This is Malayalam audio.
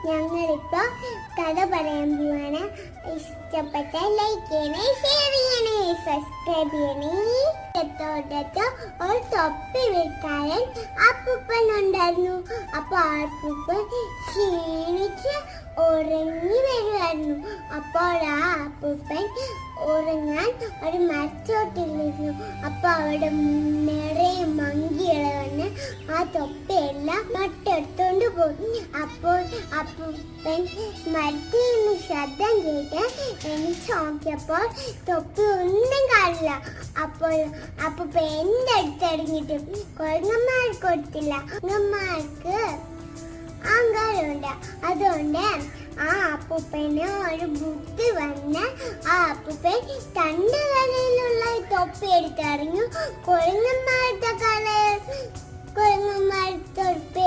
ഞങ്ങളിപ്പോ കഥ പറയാൻ പോവാണ്. ഇഷ്ടപ്പെട്ട ലൈക്ക് ചെയ്യണേ, ഷെയർ ചെയ്യണേ, സബ്സ്ക്രൈബ് ചെയ്യണേ. തൊട്ടടുത്ത് ഒരു തൊപ്പി വിൽക്കാരൻ അപ്പൂപ്പൻ ഉണ്ടായിരുന്നു. അപ്പൊ അപ്പൂപ്പൻ ക്ഷീണിച്ച് ഉറങ്ങി വരുമായിരുന്നു. അപ്പോൾ ആ അപ്പൂപ്പൻ ഉറങ്ങാൻ ഒരു മരച്ചോട്ടിലിരുന്നു. അപ്പൊ അവിടെ നിറയെ മങ്കികളെ വന്ന് ആ തൊപ്പിയെല്ലാം നട്ടെടുത്തോണ്ട് പോയി. അപ്പോൾ അപ്പൂപ്പൻ മരത്തിൽ നിന്ന് ശബ്ദം കേട്ട് എനിക്ക് നോക്കിയപ്പോൾ തൊപ്പി ഒന്നും കാണില്ല. അപ്പോൾ അപ്പൂപ്പൻ എന്റെ അടുത്തിറങ്ങിയിട്ട് കുരങ്ങന്മാർക്ക് കൊടുത്തില്ല. കുരങ്ങന്മാർക്ക് അഹങ്കാരമുണ്ട്. അതുകൊണ്ട് ആ അപ്പൂപ്പന് ഒരു ബുദ്ധി വന്ന് ആ അപ്പൂപ്പൻ തന്റെ കലയിലുള്ള തൊപ്പി എടുത്തിറങ്ങി കുരങ്ങന്മാരുടെ തൊപ്പി